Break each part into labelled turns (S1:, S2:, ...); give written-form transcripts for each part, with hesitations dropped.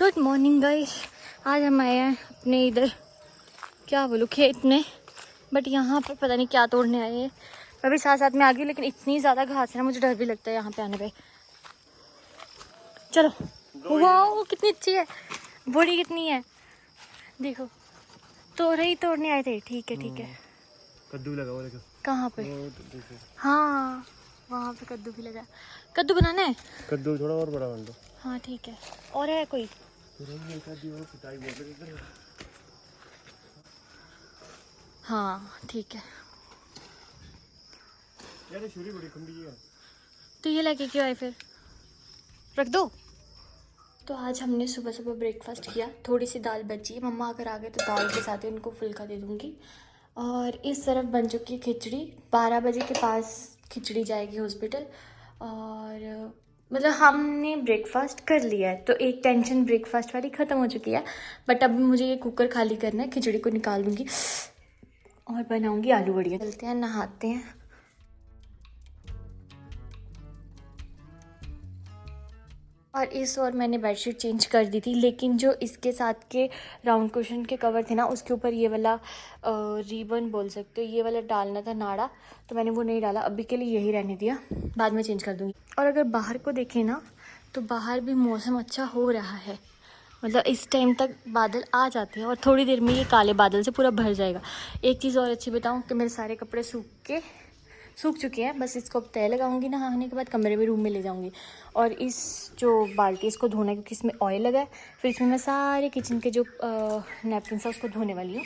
S1: Good morning guys. आज हम आए हैं अपने इधर क्या बोलूँ खेत में, बट यहाँ पर पता नहीं क्या तोड़ने आए हैं। मैं भी साथ साथ में आ गई, लेकिन इतनी ज़्यादा घास है ना, मुझे डर भी लगता है यहाँ पे आने पे। चलो। वाह कितनी अच्छी है, बड़ी कितनी है देखो। तोड़े ही तोड़ने आए थे। ठीक है ठीक है।
S2: कद्दू लगा हुआ
S1: कहाँ पे? हाँ वहाँ पे कद्दू भी लगा। कद्दू बनाना है?
S2: कद्दू थोड़ा और बड़ा बन दो।
S1: हाँ ठीक है। और है कोई? हाँ ठीक है।
S2: यार छुरी बड़ी खुंडी है।
S1: तो ये लेके क्यों आए फिर? रख दो। तो आज हमने सुबह सुबह ब्रेकफास्ट किया। थोड़ी सी दाल बची है, मम्मा अगर आ गए तो दाल के साथ ही उनको फुल्का दे दूँगी। और इस तरफ बन चुकी है खिचड़ी। 12 बजे के पास खिचड़ी जाएगी हॉस्पिटल। और मतलब हमने ब्रेकफास्ट कर लिया है, तो एक टेंशन ब्रेकफास्ट वाली ख़त्म हो चुकी है। बट अब मुझे ये कुकर खाली करना है, खिचड़ी को निकाल दूँगी और बनाऊँगी आलू बड़िया। चलते हैं नहाते हैं। और इस और मैंने बेडशीट चेंज कर दी थी, लेकिन जो इसके साथ के राउंड कुशन के कवर थे ना, उसके ऊपर ये वाला रिबन बोल सकते हो, ये वाला डालना था नाड़ा, तो मैंने वो नहीं डाला। अभी के लिए यही रहने दिया, बाद में चेंज कर दूँगी। और अगर बाहर को देखें ना, तो बाहर भी मौसम अच्छा हो रहा है। मतलब इस टाइम तक बादल आ जाते हैं और थोड़ी देर में ये काले बादल से पूरा भर जाएगा। एक चीज़ और अच्छी बताऊँ कि मेरे सारे कपड़े सूख चुके हैं। बस इसको अब तय लगाऊंगी, नहाने के बाद कमरे में रूम में ले जाऊंगी। और इस जो बाल्टी इसको धोना है, क्योंकि इसमें ऑयल लगा है। फिर इसमें मैं सारे किचन के जो नैपकिन है उसको धोने वाली हूँ।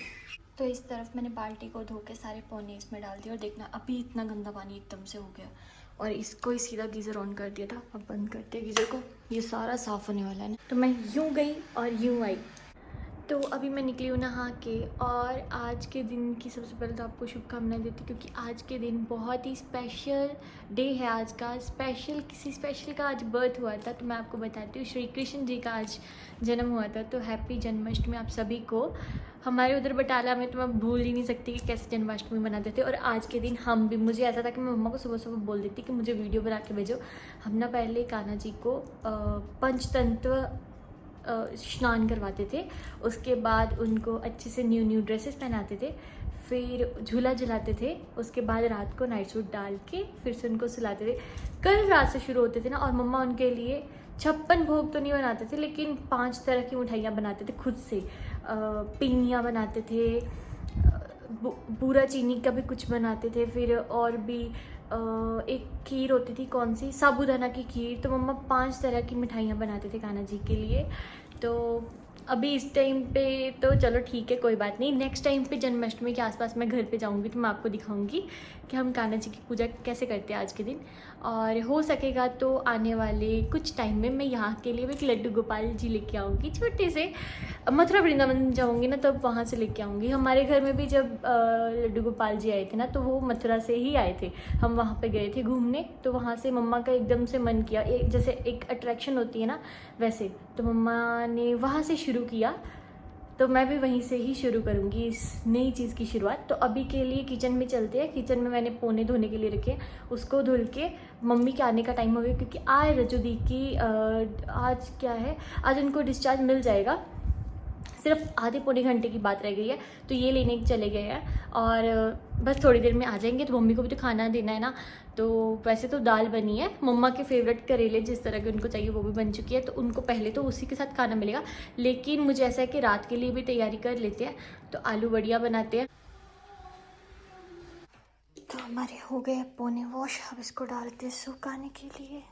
S1: तो इस तरफ मैंने बाल्टी को धो के सारे पौने इसमें डाल दिए। और देखना अभी इतना गंदा पानी एकदम से हो गया। और इसको ही सीधा गीज़र ऑन कर दिया था। अब बंद करते हैं गीज़र को, ये सारा साफ़ होने वाला है ना। तो मैं यूँ गई और यूँ आई। तो अभी मैं निकली हूँ नहा के। और आज के दिन की सबसे पहले तो आपको शुभकामनाएं देती, क्योंकि आज के दिन बहुत ही स्पेशल डे है। आज का किसी स्पेशल का आज बर्थ हुआ था। तो मैं आपको बताती हूँ, श्री कृष्ण जी का आज जन्म हुआ था। तो हैप्पी जन्माष्टमी आप सभी को। हमारे उधर बटाला में तो मैं भूल ही नहीं सकती कि कैसे जन्माष्टमी मनाते थे। और आज के दिन हम भी, मुझे ऐसा था कि मैं मम्मा को सुबह सुबह बोल देती कि मुझे वीडियो बना के भेजो। हम ना पहले कान्हा जी को पंचतंत्र स्नान करवाते थे। उसके बाद उनको अच्छे से न्यू ड्रेसेस पहनाते थे, फिर झूला झुलाते थे। उसके बाद रात को नाइट सूट डाल के फिर से उनको सुलाते थे। कल रात से शुरू होते थे ना। और मम्मा उनके लिए 56 भोग तो नहीं बनाते थे, लेकिन 5 तरह की मिठाइयाँ बनाते थे खुद से। पिनिया बनाते थे, बूरा चीनी का भी कुछ बनाते थे। फिर और भी एक खीर होती थी, कौन सी, साबूदाना की खीर। तो मम्मा 5 तरह की मिठाइयाँ बनाते थे कान्हा जी के लिए। तो अभी इस टाइम पे तो चलो ठीक है, कोई बात नहीं। नेक्स्ट टाइम पे जन्माष्टमी के आसपास मैं घर पे जाऊंगी तो मैं आपको दिखाऊंगी कि हम कान्हा जी की पूजा कैसे करते हैं आज के दिन। और हो सकेगा तो आने वाले कुछ टाइम में मैं यहाँ के लिए भी एक लड्डू गोपाल जी लेके आऊँगी छोटे से। मथुरा वृंदावन जाऊँगी ना, तब वहाँ से लेके आऊँगी। हमारे घर में भी जब लड्डू गोपाल जी आए थे ना, तो वो मथुरा से ही आए थे। हम वहाँ पे गए थे घूमने, तो वहाँ से मम्मा का एकदम से मन किया, जैसे एक अट्रैक्शन होती है ना वैसे, तो मम्मा ने वहाँ से शुरू किया। तो मैं भी वहीं से ही शुरू करूँगी इस नई चीज़ की शुरुआत। तो अभी के लिए किचन में चलते हैं। किचन में मैंने पौने धोने के लिए रखे, उसको धुल के मम्मी के आने का टाइम हो गया, क्योंकि आज रजू दी की आज क्या है, आज उनको डिस्चार्ज मिल जाएगा। सिर्फ आधे पौने घंटे की बात रह गई है, तो ये लेने चले गए हैं। और बस थोड़ी देर में आ जाएंगे। तो मम्मी को भी तो खाना देना है ना। तो वैसे तो दाल बनी है, मम्मा के फेवरेट करेले जिस तरह के उनको चाहिए वो भी बन चुकी है। तो उनको पहले तो उसी के साथ खाना मिलेगा, लेकिन मुझे ऐसा है कि रात के लिए भी तैयारी कर लेते हैं। तो आलू बढ़िया बनाते हैं। तो हमारे हो गए पौने वॉश, अब इसको डालते हैं सुखाने के लिए।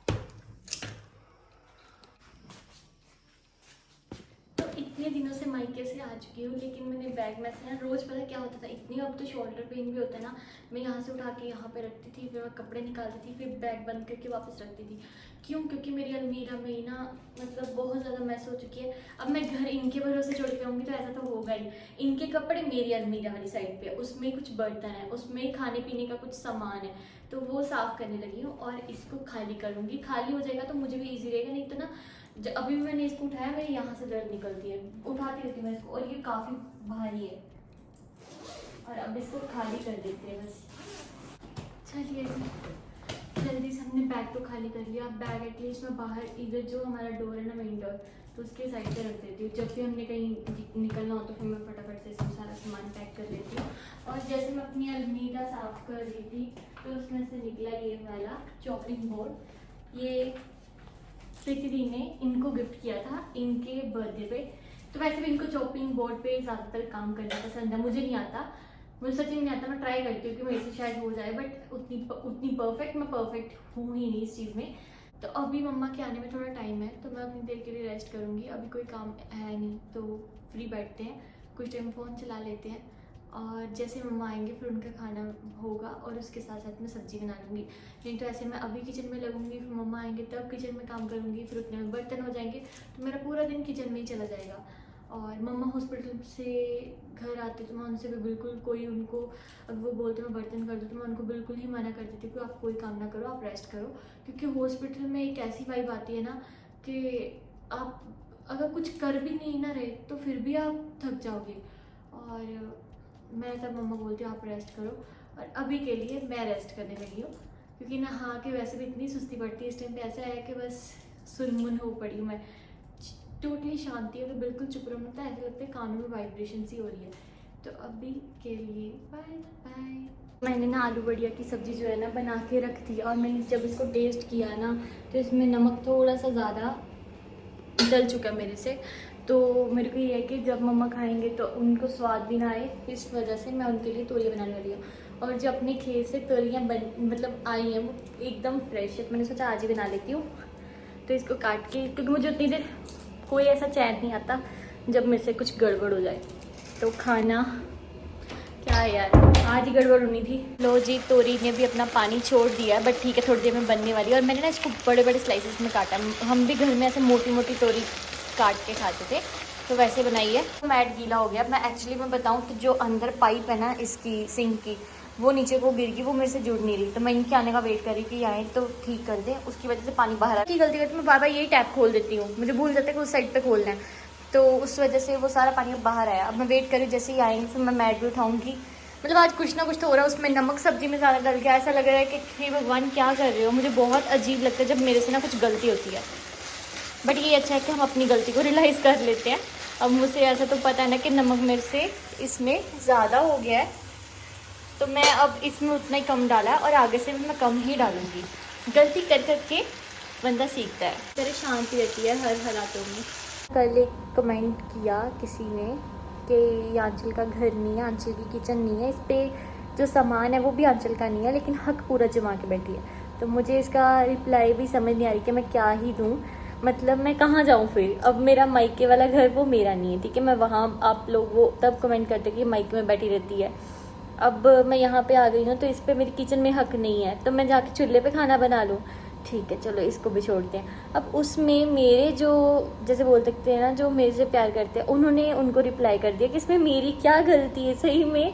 S1: इतने दिनों से मायके से आ चुकी हूँ, लेकिन मैंने बैग में से ना, रोज़ पता क्या होता था, इतनी अब तो शोल्डर पेन भी होता है ना, मैं यहाँ से उठा के यहाँ पे रखती थी, फिर मैं कपड़े निकालती थी, फिर बैग बंद करके वापस रखती थी। क्यों? क्योंकि मेरी अलमीरा में ना मतलब बहुत ज़्यादा मैस हो चुकी है। अब मैं घर इनके भरोसे छोड़ के आऊँगी तो ऐसा तो होगा ही। इनके कपड़े मेरी अलमीरा वाली साइड पर, उसमें कुछ बर्तन है, उसमें खाने पीने का कुछ सामान है, तो वो साफ़ करने लगी हूँ। और इसको खाली करूँगी, खाली हो जाएगा तो मुझे भी ईजी रहेगा। नहीं तो ना अभी भी मैंने इसको उठाया, मेरे यहाँ से दर्द निकलती है, उठाती रहती हूँ मैं इसको। और ये काफ़ी भारी है। और अब इसको खाली कर देते हैं बस। चलिए जल्दी से हमने बैग तो खाली कर लिया। बैग एटलीस्ट मैं बाहर, इधर जो हमारा डोर है ना, मेन डोर, तो उसके साइड पे रख देती हूँ। जब भी हमने कहीं निकलना हो तो फिर मैं फटाफट से इसमें सारा सामान पैक कर लेती हूँ। और जैसे मैं अपनी अलमीरा साफ़ कर रही थी तो उसमें से निकला ये वाला चॉपिंग बोर्ड। ये प्रीति दी ने इनको गिफ्ट किया था इनके बर्थडे पे। तो वैसे भी इनको चॉपिंग बोर्ड पे ज़्यादातर काम करना पसंद है। मुझे नहीं आता, मुझे सच में नहीं आता। मैं ट्राई करती हूँ कि मेरे से शायद हो जाए, बट उतनी परफेक्ट मैं परफेक्ट हूँ ही नहीं इस चीज़ में। तो अभी मम्मा के आने में थोड़ा टाइम है तो मैं अपनी देर के लिए रेस्ट करूँगी। अभी कोई काम है नहीं तो फ्री बैठते हैं, कुछ टाइम फ़ोन चला लेते हैं और जैसे मम्मा आएंगे फिर उनका खाना होगा और उसके साथ साथ मैं सब्ज़ी बना लूँगी। नहीं तो ऐसे मैं अभी किचन में लगूंगी, फिर मम्मा आएंगे तब किचन में काम करूँगी, फिर उतने में बर्तन हो जाएंगे तो मेरा पूरा दिन किचन में ही चला जाएगा। और मम्मा हॉस्पिटल से घर आते तो मैं उनसे भी बिल्कुल कोई उनको अगर वो बोलते मैं बर्तन कर दूँ तो मैं उनको बिल्कुल ही मना कर देती कि आप कोई काम ना करो, आप रेस्ट करो। क्योंकि हॉस्पिटल में एक ऐसी वाइब आती है ना कि आप अगर कुछ कर भी नहीं ना रहे तो फिर भी आप थक जाओगे। और मैं तब मम्मा बोलती हूँ आप रेस्ट करो। और अभी के लिए मैं रेस्ट करने लगी हूँ क्योंकि नहा के वैसे भी इतनी सुस्ती पड़ती है। इस टाइम पे ऐसा है कि बस सुनमुन हो पड़ी हूँ मैं, टोटली शांति है। तो बिल्कुल चुप रहूँ तो ऐसा लगता है कानों में वाइब्रेशन सी हो रही है। तो अभी के लिए बाय बाय। मैंने ना आलू बढ़िया की सब्ज़ी जो है ना बना के रख दी और मैंने जब इसको टेस्ट किया ना तो इसमें नमक थोड़ा सा ज़्यादा डल चुका है मेरे से। तो मेरे को ये है कि जब मम्मा खाएंगे तो उनको स्वाद भी ना आए, इस वजह से मैं उनके लिए तोरियाँ बनाने वाली हूँ। और जो अपने खेत से तोरियाँ मतलब आई हैं वो एकदम फ्रेश है, मैंने सोचा आज ही बना लेती हूँ। तो इसको काट के, क्योंकि मुझे उतनी देर कोई ऐसा चैन नहीं आता जब मेरे से कुछ गड़बड़ हो जाए। तो खाना क्या है यार, आज ही गड़बड़ होनी थी। लो जी, तोरी ने भी अपना पानी छोड़ दिया, बट ठीक है थोड़ी देर में बनने वाली है। और मैंने ना इसको बड़े बड़े स्लाइसेस में काटा। हम भी घर में ऐसे मोटी मोटी तोरी काट के खाते थे तो वैसे बनाई है। मैट गीला हो गया। मैं एक्चुअली मैं बताऊँ तो जो अंदर पाइप है ना इसकी सिंक की वो नीचे को गिर गई, वो मेरे से जुड़ नहीं रही। तो मैं इनके आने का वेट कर रही कि आए तो ठीक कर दें, उसकी वजह से पानी बाहर आ की गलती करती मैं बार बार यही टैप खोल देती हूँ, मुझे भूल जाता है कि उस साइड पे खोलना है। तो उस वजह से वो सारा पानी अब बाहर आया। अब मैं वेट करी जैसे ही आएंगे फिर मैं मैट भी उठाऊँगी। मतलब आज कुछ ना कुछ तो हो रहा है। उसमें नमक सब्जी में ज़्यादा डल गया, ऐसा लग रहा है कि हे भगवान क्या कर रहे हो। मुझे बहुत अजीब लगता है जब मेरे से ना कुछ गलती होती है, बट ये अच्छा है कि हम अपनी गलती को रियलाइज़ कर लेते हैं। अब मुझे ऐसा तो पता है ना कि नमक मेरे से इसमें ज़्यादा हो गया है तो मैं अब इसमें उतना ही कम डाला है और आगे से मैं कम ही डालूँगी। गलती कर करके बंदा सीखता है। तेरे शांति रहती है हर हालातों में। कल एक कमेंट किया किसी ने कि ये आंचल का घर नहीं है, आंचल की किचन नहीं है, इस पर जो सामान है वो भी आंचल का नहीं है, लेकिन हक पूरा जमा के बैठी है। तो मुझे इसका रिप्लाई भी समझ नहीं आ रही कि मैं क्या ही दूँ। मतलब मैं कहाँ जाऊँ फिर। अब मेरा मायके वाला घर वो मेरा नहीं है, ठीक है। मैं वहाँ आप लोग वो तब कमेंट करते कि मायके में बैठी रहती है। अब मैं यहाँ पे आ गई हूँ तो इस पर मेरी किचन में हक नहीं है, तो मैं जाके चूल्हे पे खाना बना लूँ। ठीक है चलो इसको भी छोड़ते हैं। अब उसमें मेरे जो जैसे बोल सकते हैं ना जो मेरे से प्यार करते हैं उन्होंने उनको रिप्लाई कर दिया कि इसमें मेरी क्या गलती है सही में,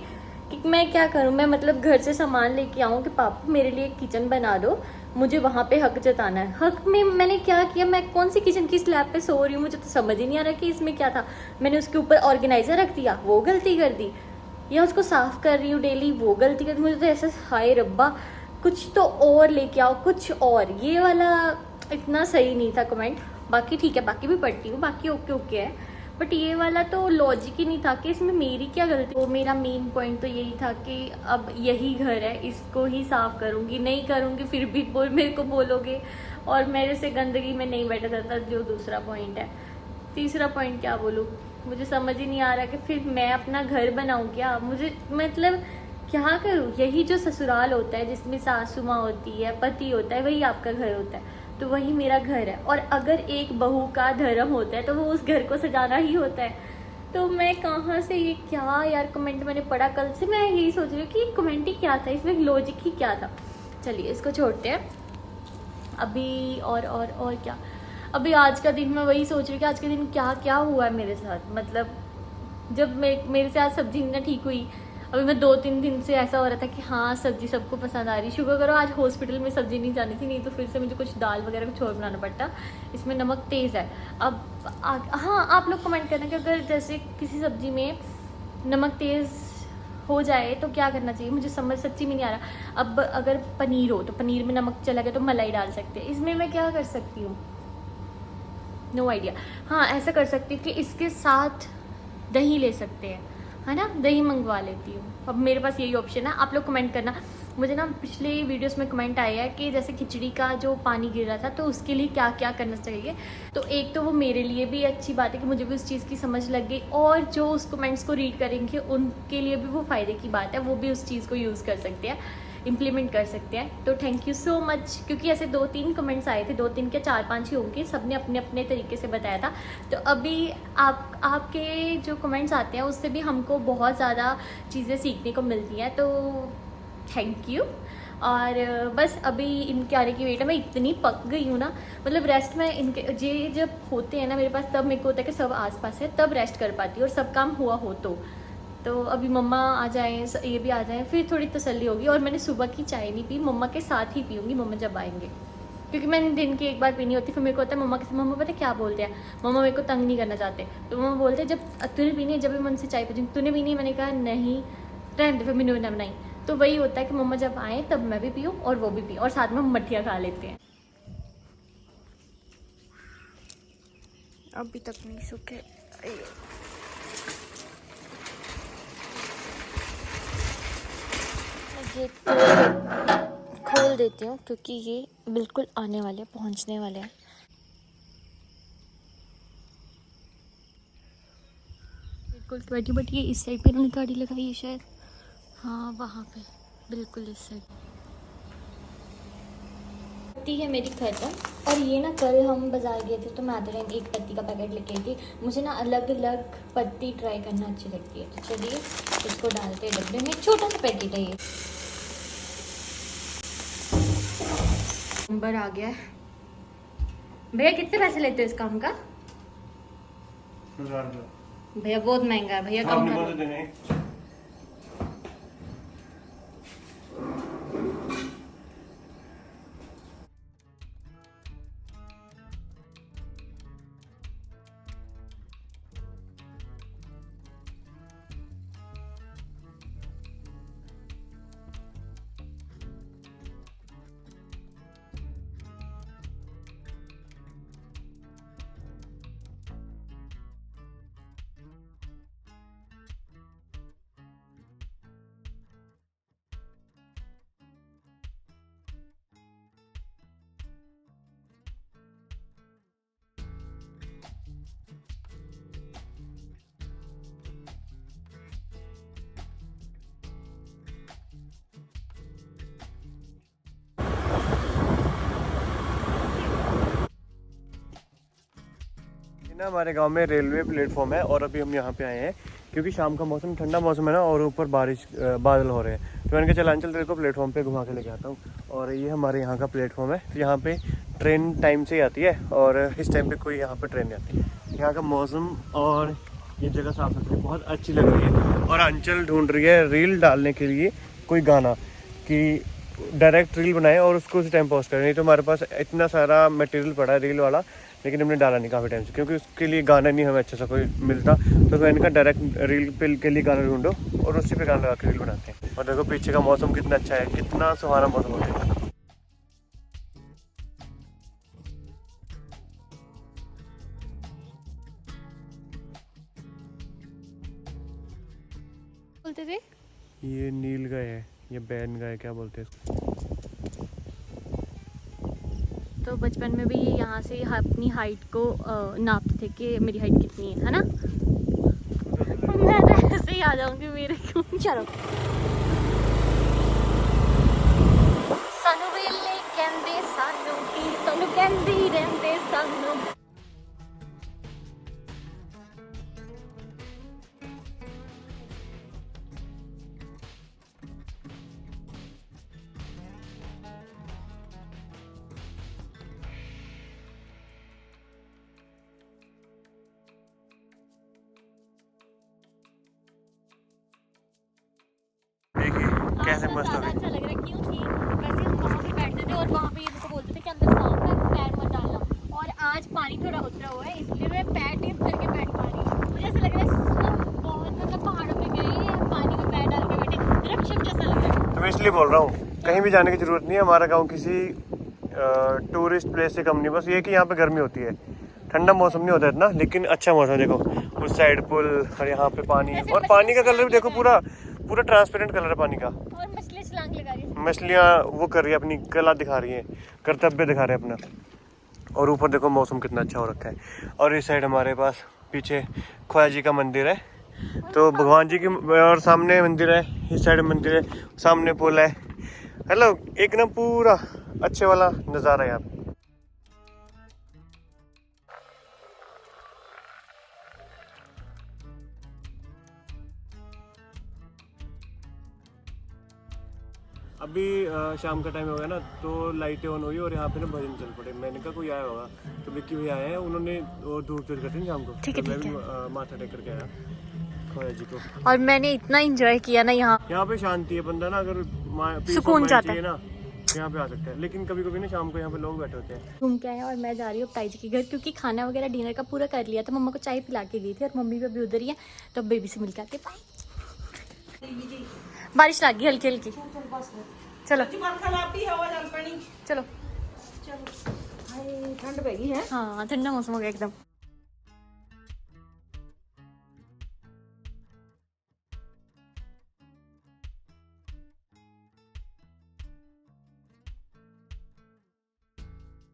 S1: कि मैं क्या करूँ। मैं मतलब घर से सामान लेके आऊँ कि पापा मेरे लिए किचन बना दो, मुझे वहाँ पे हक जताना है। हक में मैंने क्या किया, मैं कौन सी किचन की स्लैब पे सो रही हूँ, मुझे तो समझ ही नहीं आ रहा कि इसमें क्या था। मैंने उसके ऊपर ऑर्गेनाइज़र रख दिया, वो गलती कर दी, या उसको साफ़ कर रही हूँ डेली, वो गलती कर दी। मुझे तो ऐसा हाय रब्बा कुछ तो और लेके आओ कुछ और। ये वाला इतना सही नहीं था कमेंट। बाकी ठीक है, बाकी भी पढ़ती हूँ, बाकी ओके ओके है, बट ये वाला तो लॉजिक ही नहीं था कि इसमें मेरी क्या गलती। वो मेरा मेन पॉइंट तो यही था कि अब यही घर है, इसको ही साफ़ करूँगी, नहीं करूँगी फिर भी मेरे को बोलोगे और मेरे से गंदगी में नहीं बैठा जाता, जो दूसरा पॉइंट है। तीसरा पॉइंट क्या बोलूँ, मुझे समझ ही नहीं आ रहा कि फिर मैं अपना घर बनाऊँ क्या। मुझे मतलब क्या करूँ। यही जो ससुराल होता है जिसमें सासू माँ होती है, पति होता है, वही आपका घर होता है, तो वही मेरा घर है। और अगर एक बहू का धर्म होता है तो वो उस घर को सजाना ही होता है। तो मैं कहाँ से ये क्या यार कमेंट मैंने पढ़ा कल से, मैं यही सोच रही हूँ कि कमेंट ही क्या था, इसमें लॉजिक ही क्या था। चलिए इसको छोड़ते हैं अभी। और क्या, अभी आज का दिन मैं वही सोच रही हूँ कि आज के दिन क्या क्या हुआ है मेरे साथ। मतलब जब मेरे से आज सब्जी ना ठीक हुई, अभी मैं 2-3 दिन से ऐसा हो रहा था कि हाँ सब्जी सबको पसंद आ रही। शुक्र करो आज हॉस्पिटल में सब्जी नहीं जानी थी, नहीं तो फिर से मुझे कुछ दाल वगैरह कुछ और बनाना पड़ता। इसमें नमक तेज़ है। अब हाँ आप लोग कमेंट करना कि अगर जैसे किसी सब्जी में नमक तेज़ हो जाए तो क्या करना चाहिए, मुझे समझ सच्ची में नहीं आ रहा। अब अगर पनीर हो तो पनीर में नमक चला गया तो मलाई डाल सकते हैं, इसमें मैं क्या कर सकती हूँ। No idea. हाँ ऐसा कर सकती हूँ कि इसके साथ दही ले सकते हैं, है ना, दही मंगवा लेती हूँ। अब मेरे पास यही ऑप्शन है। आप लोग कमेंट करना। मुझे ना पिछले वीडियोस में कमेंट आया है कि जैसे खिचड़ी का जो पानी गिर रहा था तो उसके लिए क्या क्या करना चाहिए। तो एक तो वो मेरे लिए भी अच्छी बात है कि मुझे भी उस चीज़ की समझ लग गई, और जो उस कमेंट्स को रीड करेंगे उनके लिए भी वो फ़ायदे की बात है, वो भी उस चीज़ को यूज़ कर सकते हैं, इम्प्लीमेंट कर सकते हैं। तो थैंक यू सो मच, क्योंकि ऐसे 2-3 कमेंट्स आए थे, 2-3 क्या 4-5 ही होंगे, सब ने अपने अपने तरीके से बताया था। तो अभी आपके जो कमेंट्स आते हैं उससे भी हमको बहुत ज़्यादा चीज़ें सीखने को मिलती हैं, तो थैंक यू। और बस अभी इनके आने की वेट है। मैं इतनी पक गई हूँ ना, मतलब रेस्ट में इनके ये जब होते हैं ना मेरे पास, तब मेरे को होता है कि सब आसपास है, तब रेस्ट कर पाती हूँ और सब काम हुआ हो तो अभी मम्मा आ जाएं, ये भी आ जाएं, फिर थोड़ी तसल्ली होगी। और मैंने सुबह की चाय नहीं पी, मम्मा के साथ ही पीऊँगी मम्मा जब आएंगे, क्योंकि मैंने दिन की एक बार पीनी होती। फिर मेरे को होता है मम्मा पता क्या बोलते हैं, मम्मा मेरे को तंग नहीं करना चाहते, तो मम्मा बोलते हैं जब तूने पीनी है जब भी मन से चाय पी, तूने पीनी है, मैंने कहा नहीं रहने दे, फिर मैंने ना बनाई। तो वही होता है कि मम्मा जब आए तब मैं भी पीऊँ और वो भी पी, और साथ में हम मठिया खा लेते हैं। अभी तक नहीं सूखे। ये खोल देती हूँ क्योंकि ये बिल्कुल आने वाले, पहुँचने वाले हैं। बिल्कुल बैठी बैठी ये इस साइड पे उन्होंने गाड़ी लगाई है शायद, हाँ वहाँ पे बिल्कुल इस साइड। पत्ती है मेरी खत्म। और ये ना कल हम बाज़ार गए थे तो मैं आधे टाइम एक पत्ती का पैकेट लेके आई थी। मुझे ना अलग अलग पत्ती ट्राई करना अच्छी लगती है, तो चलिए इसको डालते हैं डब्बे में। छोटा सा पैकेट है ये। नंबर आ गया है। भैया कितने पैसे लेते हो इस काम का?
S2: 1000 रुपये।
S1: भैया बहुत महंगा है भैया, कम करो।
S2: ना हमारे गांव में रेलवे प्लेटफॉर्म है और अभी हम यहाँ पे आए हैं क्योंकि शाम का मौसम, ठंडा मौसम है ना, और ऊपर बादल हो रहे हैं। तो मैंने कहा चल अंचल तेरे को प्लेटफॉर्म पे घुमा के लेके आता हूँ। और ये हमारे यहाँ का प्लेटफॉर्म है। तो यहाँ पे ट्रेन टाइम से ही आती है और इस टाइम पे कोई यहाँ पे ट्रेन नहीं आती। यहाँ का मौसम और ये जगह साफ सुथरी बहुत अच्छी लग रही है। और अंचल ढूंढ रही है रील डालने के लिए कोई गाना, कि डायरेक्ट रील बनाए और उसको उसी टाइम पोस्ट करें। नहीं तो हमारे पास इतना सारा मटेरियल पड़ा है रील वाला, लेकिन हमने डाला नहीं काफ़ी टाइम से, क्योंकि उसके लिए गाना नहीं हमें अच्छा सा कोई मिलता। तो मैंने कहा डायरेक्ट रील पे के लिए गाना ढूंढो और उसी पे गाना लगा के रील बनाते हैं। और देखो पीछे का मौसम कितना अच्छा है, कितना सुहाना मौसम होता है।
S1: बोलते थे
S2: ये नील गाय है, ये बैन गाय क्या बोलते हैं इसको।
S1: तो बचपन में भी यहाँ से अपनी हाइट को नापते थे कि मेरी हाइट कितनी है ना। मैं तो ऐसे ही आ जाऊंगी मेरे क्यों। चलो सानू वेले कहंदे सानू की सानू कहंदी रहंदे सानू।
S2: कैसे मस्त हो गई।
S1: अच्छा लग रहा है क्योंकि वैसे हम वहाँ पे बैठते थे और वहाँ पे इनको बोलते थे कि अंदर सांप है, पैर मत डालना। और आज पानी थोड़ा उतरा हुआ है इसलिए मैं पैर टिप करके बैठ पा रही हूँ। मुझे ऐसा लग रहा है बहुत मतलब पहाड़ों पे गए हैं, पानी में पैर डाल के बैठे, रक्षक जैसा लग रहा है।
S2: तो मैं इसलिए बोल रहा हूँ कहीं भी जाने की जरूरत नहीं है। हमारा गाँव किसी टूरिस्ट प्लेस से कम नहीं, बस ये कि यहाँ पे गर्मी होती है, ठंडा मौसम नहीं होता इतना, लेकिन अच्छा मौसम। देखो उस साइड पुल और यहाँ पे पानी, और पानी का कलर भी देखो पूरा पूरा ट्रांसपेरेंट कलर है पानी का।
S1: और मछली छलांग लगा रही है,
S2: मछलियाँ वो कर रही है, अपनी कला दिखा रही है, कर्तव्य दिखा रहे हैं अपना। और ऊपर देखो मौसम कितना अच्छा हो रखा है। और इस साइड हमारे पास पीछे ख्वाजा जी का मंदिर है, तो भगवान जी की, और सामने मंदिर है, इस साइड मंदिर है, सामने पुल है। हेलो, एक ना पूरा अच्छे वाला नज़ारा है यहाँ पे। अभी शाम का टाइम हो गया ना, तो लाइटें ऑन हुई और यहाँ पे ना भजन चल पड़े। मैंने कहा कोई आया होगा, तो विक्की भैया आए हैं, उन्होंने वो धूप चल करते हैं शाम को।
S1: ठीक है,
S2: तो मैं
S1: ठीक
S2: भी माथा टेक करके आया ख्वाजा जी को।
S1: और मैंने इतना एंजॉय किया ना
S2: यहाँ पे शांति है, बंदा ना अगर
S1: सुकून चाहता है
S2: ना तो यहाँ पे आ सकता है। लेकिन कभी कभी ना शाम को यहाँ पे लोग बैठे होते हैं।
S1: घूम के आए और मैं जा रही हूँ ताई जी के घर, क्योंकि खाना वगैरह डिनर का पूरा कर लिया था। मम्मा को चाय पिला के गई थी और मम्मी भी अभी उधर ही है, तो अब बेबी से मिल के आते। बाय। बारिश लग गई हल्की हल्की, चलो चलो।
S3: ठंड पै गई है।
S1: हाँ, ठंडा मौसम हो गया एकदम।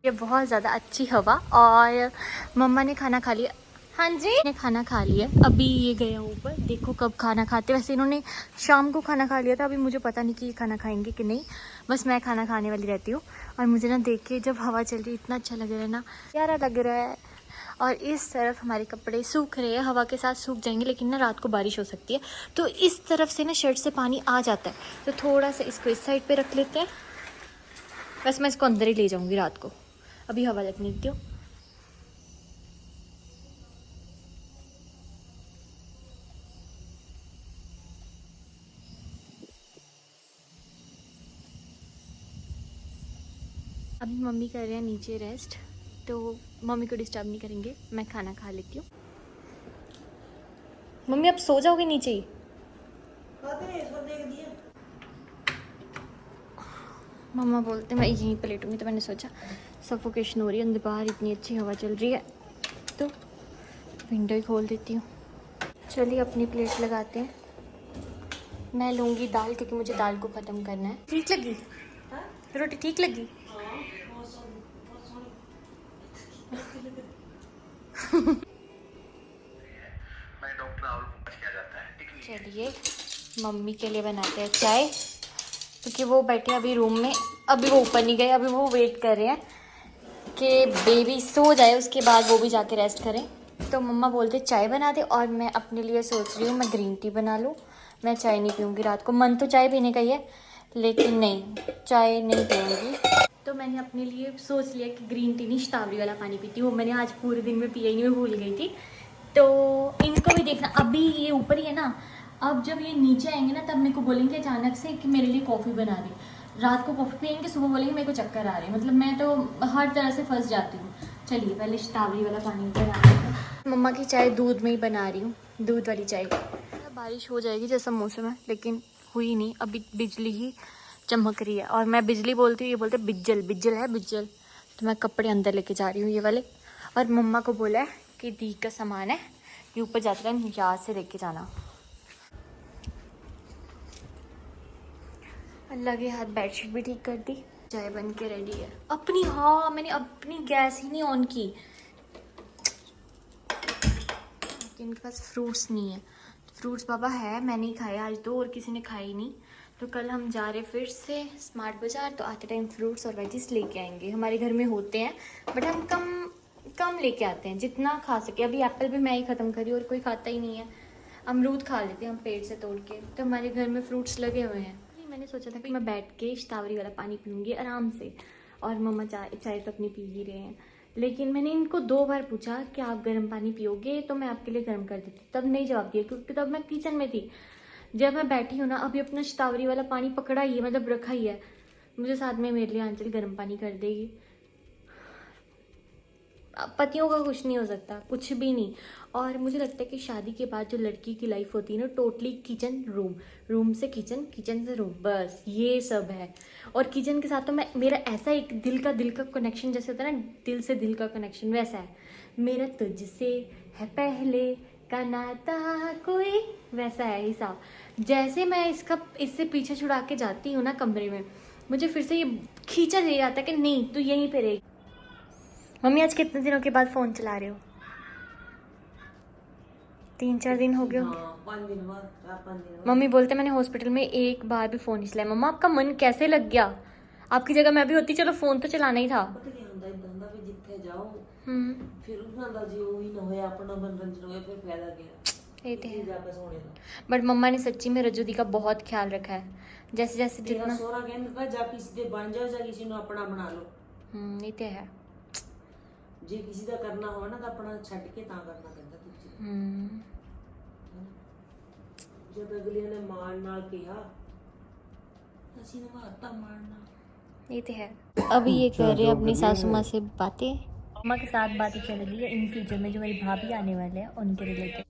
S1: ये बहुत ज़्यादा अच्छी हवा, और मम्मा ने खाना खा लिया। हाँ जी, ने खाना खा लिया, अभी ये गया ऊपर, देखो कब खाना खाते। वैसे इन्होंने शाम को खाना खा लिया था, अभी मुझे पता नहीं कि ये खाना खाएंगे कि नहीं। बस मैं खाना खाने वाली रहती हूँ। और मुझे ना देख के जब हवा चल रही है इतना अच्छा लग रहा है ना, प्यारा लग रहा है। और इस तरफ हमारे कपड़े सूख रहे हैं, हवा के साथ सूख जाएंगे, लेकिन ना रात को बारिश हो सकती है। तो इस तरफ से ना शर्ट से पानी आ जाता है, तो थोड़ा सा इसको इस साइड पर रख लेते हैं। बस मैं इसको अंदर ही ले जाऊँगी रात को, अभी हवा लगने दो। अभी मम्मी कर रहे हैं नीचे रेस्ट, तो मम्मी को डिस्टर्ब नहीं करेंगे, मैं खाना खा लेती हूँ। मम्मी अब सो जाओगे नीचे ही? मम्मा बोलते मैं यहीं पे लेटूंगी, तो मैंने सोचा सफोकेशन हो रही है अंदर, बाहर इतनी अच्छी हवा चल रही है, तो विंडो ही खोल देती हूँ। चलिए अपनी प्लेट लगाते हैं। मैं लूँगी दाल, क्योंकि मुझे दाल को ख़त्म करना है। ठीक लगी रोटी? ठीक लगी? चलिए मम्मी के लिए बनाते हैं चाय, क्योंकि वो बैठे अभी रूम में, अभी वो ऊपर नहीं गए, अभी वो वेट कर रहे हैं कि बेबी सो जाए, उसके बाद वो भी जाके रेस्ट करें। तो मम्मा बोलते चाय बना दे, और मैं अपने लिए सोच रही हूँ मैं ग्रीन टी बना लूँ। मैं चाय नहीं पीऊँगी रात को, मन तो चाय पीने का ही है, लेकिन नहीं, चाय नहीं पीऊँगी। तो मैंने अपने लिए सोच लिया कि ग्रीन टी नहीं, शतावरी वाला पानी पीती हूँ। मैंने आज पूरे दिन में पिया ही नहीं, मैं भूल गई थी। तो इनको भी देखना, अभी ये ऊपर ही है ना, अब जब ये नीचे आएंगे ना, तब मेरे को बोलेंगे अचानक से कि मेरे लिए कॉफ़ी बना दे। रात को कॉफ़ी पियेंगे, सुबह बोलेंगे मेरे को चक्कर आ रहे हैं। मतलब मैं तो हर तरह से फंस जाती हूँ। चलिए पहले शतावरी वाला पानी बना देते। मम्मा की चाय दूध में ही बना रही हूँ, दूध वाली चाय। बारिश हो जाएगी जैसा मौसम है, लेकिन हुई नहीं। अभी बिजली ही चमक रही है, और मैं बिजली बोलती हूँ, ये बोलते बिज्जल, बिज्जल है बिज्जल। तो मैं कपड़े अंदर लेके जा रही हूँ ये वाले, और मम्मा को बोला है कि दी का सामान है, ये ऊपर जाते हैं, यहाँ से लेके जाना। अल्लाह के हाथ बेडशीट भी ठीक कर दी, चाय बन के रेडी है अपनी। हाँ, मैंने अपनी गैस ही नहीं ऑन की, इनके पास फ्रूट्स नहीं है। फ्रूट्स बाबा है, मैंने ही खाया आज तो, और किसी ने खाया ही नहीं। तो कल हम जा रहे फिर से स्मार्ट बाज़ार, तो आते टाइम फ्रूट्स और वेजिस लेके आएंगे। हमारे घर में होते हैं, बट हम कम लेके आते हैं, जितना खा सके। अभी एप्पल भी मैं ही ख़त्म करी, और कोई खाता ही नहीं है। अमरूद खा लेते हैं हम पेड़ से तोड़ के, तो हमारे घर में फ्रूट्स लगे हुए हैं। मैंने सोचा था कि मैं बैठ के शतावरी वाला पानी पीऊँगी आराम से, और मम्मा चाय तो अपनी पी ही रहे हैं। लेकिन मैंने इनको 2 बार पूछा कि आप गर्म पानी पियोगे, तो मैं आपके लिए गर्म कर देती, तब नहीं जवाब दिया, क्योंकि तब मैं किचन में थी। जब मैं बैठी हूँ ना, अभी अपना शतावरी वाला पानी पकड़ा ही है, मतलब रखा ही है। मुझे साथ में मेरे लिए आंचल गर्म पानी कर देगी। पतियों का कुछ नहीं हो सकता, कुछ भी नहीं। और मुझे लगता है कि शादी के बाद जो लड़की की लाइफ होती है ना, टोटली किचन रूम, रूम से किचन, किचन से रूम, बस ये सब है। और किचन के साथ तो मेरा ऐसा एक दिल का कनेक्शन जैसे होता है ना, दिल से दिल का कनेक्शन, वैसा है। मेरा तुझसे है पहले का नाता कोई, वैसा है हिसाब। जैसे मैं इससे पीछे छुड़ा के जाती हूँ ना कमरे में, मुझे फिर से ये खींचा दे जाता है कि नहीं तू यहीं पे रहेगी। मम्मी आज कितने दिनों के बाद फ़ोन चला रहे हो? 3-4 दिन हो गए होंगे।
S3: 5 दिन बाद, 4-5 दिन बाद।
S1: मम्मी बोलते मैंने हॉस्पिटल में एक बार भी फ़ोन नहीं चलाया। मम्मा आपका मन कैसे लग गया? आपकी जगह मैं भी होती, चलो फ़ोन तो चलाना ही था।
S3: पता क्या ਹੁੰਦਾ ਇਦਾਂ ਹੁੰਦਾ ਵੀ ਜਿੱਥੇ ਜਾਓ
S1: हम्म,
S3: ਫਿਰ ਉਹਨਾਂ ਦਾ ਜੇ ਉਹੀ ਨਾ ਹੋਇਆ ਆਪਣਾ ਮਨੋਰੰਜਨ ਹੋਇਆ ਫਿਰ ਫਾਇਦਾ ਕੀ
S1: ये तो है।
S3: ਜਾ ਕੇ ਸੋਣੇ ਦਾ।
S1: बट मम्मा ने सच्ची में रज्जू दी का बहुत ख्याल रखा है, जैसे जैसे
S3: ਤੇਰਾ
S1: जितना।
S3: ਸੋਹਰਾ ਕਹਿੰਦਾ ਜਾਂ ਕਿਸੇ ਦੇ ਬਣ ਜਾਓ ਜਾਂ ਕਿਸੇ ਨੂੰ ਆਪਣਾ ਬਣਾ ਲਓ।
S1: ये तो है।
S3: ਜੇ ਕਿਸੇ ਦਾ ਕਰਨਾ ਹੋਵੇ ਨਾ ਤਾਂ ਆਪਣਾ ਛੱਡ ਕੇ ਤਾਂ ਕਰਨਾ ਪੈਂਦਾ ਦੂਜੇ ਦਾ।
S1: हम्म,
S3: ਜਦ ਅਗਲੀਆਂ ਨੇ ਮਾਣ ਨਾਲ ਕਿਹਾ ਅਸੀਂ ਨਿਭਾਤਾ ਮਾਣ ਨਾਲ।
S1: ये तो है। अभी ये कर रहे हैं अपनी सासू माँ से बातें। मम्मा के साथ बातें चल रही है इन फ्यूचर में जो मेरी भाभी आने वाले हैं उनके रिलेटेड।